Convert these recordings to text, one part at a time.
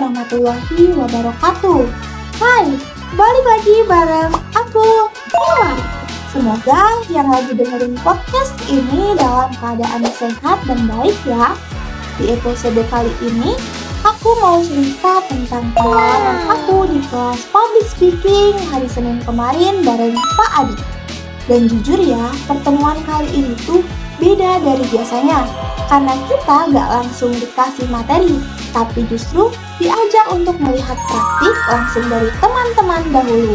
warahmatullahi wabarakatuh. Hai, balik lagi bareng aku, Hilary. Semoga yang lagi dengerin podcast ini dalam keadaan sehat dan baik ya. Di episode kali ini, aku mau cerita tentang pengalaman aku di kelas public speaking hari Senin kemarin bareng Pak Adi. Dan jujur ya, pertemuan kali ini tuh beda dari biasanya. Karena kita gak langsung dikasih materi, tapi justru diajak untuk melihat praktik langsung dari teman-teman dahulu.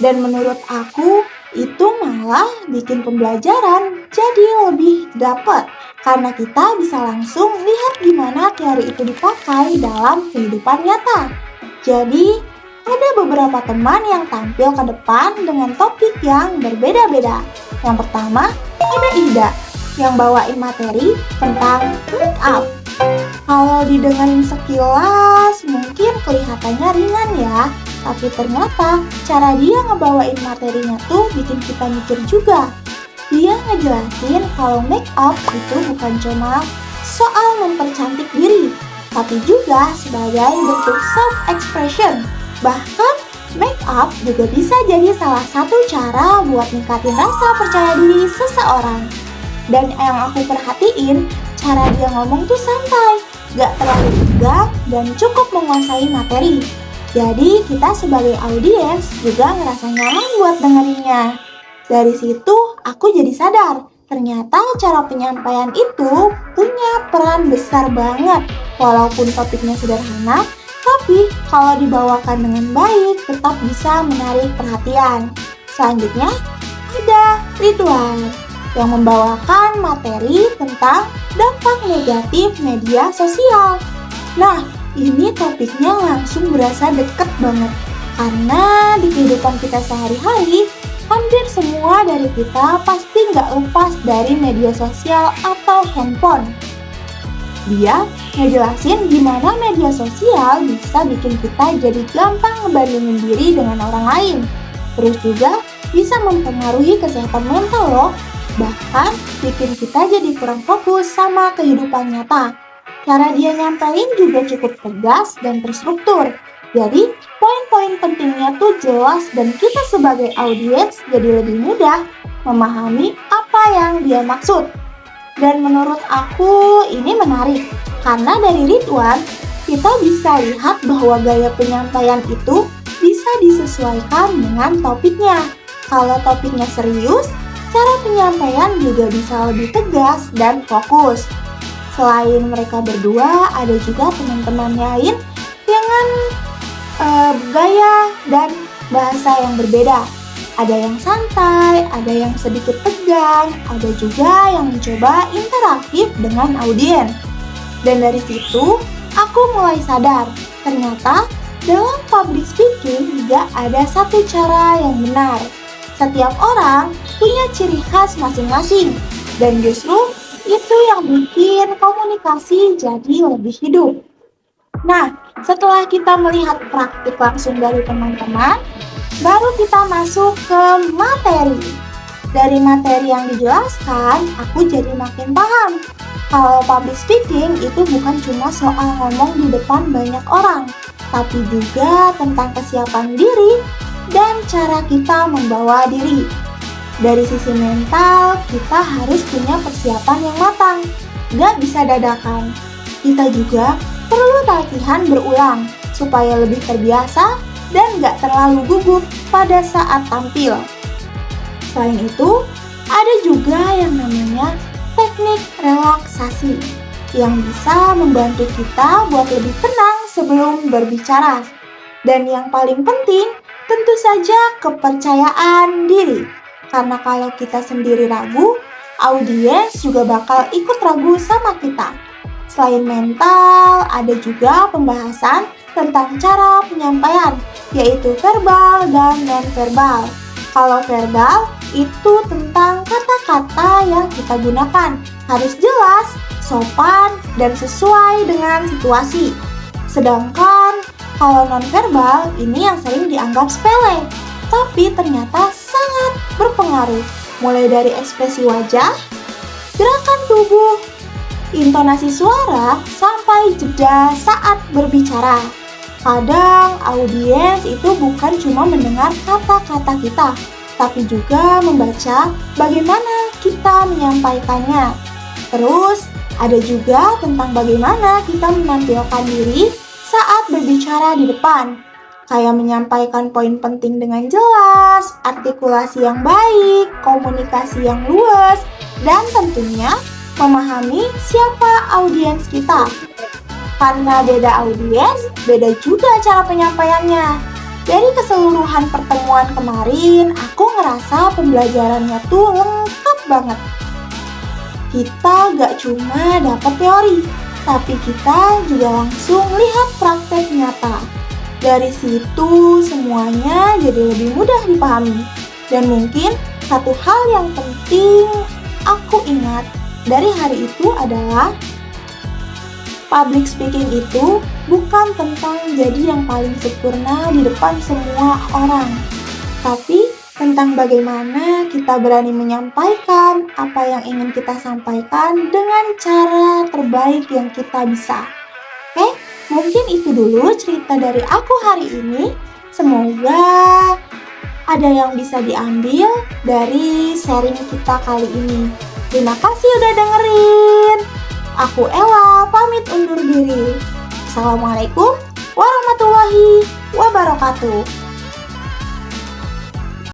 Dan menurut aku, itu malah bikin pembelajaran jadi lebih dapet. Karena kita bisa langsung lihat gimana teori itu dipakai dalam kehidupan nyata. Jadi, ada beberapa teman yang tampil ke depan dengan topik yang berbeda-beda. Yang pertama, ada Ida yang bawain materi tentang make up. Kalau didengarin sekilas mungkin kelihatannya ringan ya, tapi ternyata cara dia ngebawain materinya tuh bikin kita mikir juga. Dia ngejelasin kalau make up itu bukan cuma soal mempercantik diri, tapi juga sebagai bentuk self-expression. Bahkan make up juga bisa jadi salah satu cara buat ningkatin rasa percaya diri seseorang. Dan yang aku perhatiin, cara dia ngomong tuh santai, gak terlalu tegang dan cukup menguasai materi. Jadi kita sebagai audiens juga ngerasa nyaman buat dengerinnya. Dari situ aku jadi sadar, ternyata cara penyampaian itu punya peran besar banget. Walaupun topiknya sederhana, tapi kalau dibawakan dengan baik tetap bisa menarik perhatian. Selanjutnya ada Ridwan yang membawakan materi tentang dampak negatif media sosial. Nah, ini topiknya langsung berasa deket banget. Karena di kehidupan kita sehari-hari, hampir semua dari kita pasti nggak lepas dari media sosial atau handphone. Dia ngejelasin gimana media sosial bisa bikin kita jadi gampang ngebandingin diri dengan orang lain. Terus juga bisa mempengaruhi kesehatan mental loh. Bahkan bikin kita jadi kurang fokus sama kehidupan nyata. Cara dia nyampein juga cukup tegas dan terstruktur. Jadi poin-poin pentingnya tuh jelas dan kita sebagai audiens jadi lebih mudah memahami apa yang dia maksud. Dan menurut aku ini menarik, karena dari Ridwan kita bisa lihat bahwa gaya penyampaian itu bisa disesuaikan dengan topiknya. Kalau topiknya serius, cara penyampaian juga bisa lebih tegas dan fokus. Selain mereka berdua, ada juga teman-teman lain dengan gaya dan bahasa yang berbeda. Ada yang santai, ada yang sedikit tegang, ada juga yang mencoba interaktif dengan audiens. Dan dari situ, aku mulai sadar, ternyata dalam public speaking juga ada satu cara yang benar. Setiap orang punya ciri khas masing-masing, dan justru itu yang bikin komunikasi jadi lebih hidup. Nah, setelah kita melihat praktik langsung dari teman-teman, baru kita masuk ke materi. Dari materi yang dijelaskan, aku jadi makin paham. Kalau public speaking itu bukan cuma soal ngomong di depan banyak orang, tapi juga tentang kesiapan diri dan cara kita membawa diri. Dari sisi mental, kita harus punya persiapan yang matang, gak bisa dadakan. Kita juga perlu latihan berulang, supaya lebih terbiasa dan gak terlalu gugup pada saat tampil. Selain itu, ada juga yang namanya teknik relaksasi, yang bisa membantu kita buat lebih tenang sebelum berbicara. Dan yang paling penting, tentu saja kepercayaan diri. Karena kalau kita sendiri ragu, audiens juga bakal ikut ragu sama kita. Selain mental, ada juga pembahasan tentang cara penyampaian, yaitu verbal dan non-verbal. Kalau verbal, itu tentang kata-kata yang kita gunakan. Harus jelas, sopan, dan sesuai dengan situasi. Sedangkan kalau non-verbal, ini yang sering dianggap sepele, tapi ternyata sangat berpengaruh. Mulai dari ekspresi wajah, gerakan tubuh, intonasi suara, sampai jeda saat berbicara. Kadang audiens itu bukan cuma mendengar kata-kata kita, tapi juga membaca bagaimana kita menyampaikannya. Terus, ada juga tentang bagaimana kita menampilkan diri saat berbicara di depan. Kayak menyampaikan poin penting dengan jelas, artikulasi yang baik, komunikasi yang luas, dan tentunya memahami siapa audiens kita. Karena beda audiens, beda juga cara penyampaiannya. Dari keseluruhan pertemuan kemarin, aku ngerasa pembelajarannya tuh lengkap banget. Kita gak cuma dapat teori, tapi kita juga langsung lihat praktek nyata. Dari situ semuanya jadi lebih mudah dipahami. Dan mungkin satu hal yang penting aku ingat dari hari itu adalah public speaking itu bukan tentang jadi yang paling sempurna di depan semua orang, tapi tentang bagaimana kita berani menyampaikan apa yang ingin kita sampaikan dengan cara terbaik yang kita bisa. Oke, mungkin itu dulu cerita dari aku hari ini. Semoga ada yang bisa diambil dari sharing kita kali ini. Terima kasih udah dengerin. Aku Ella, pamit undur diri. Assalamualaikum warahmatullahi wabarakatuh.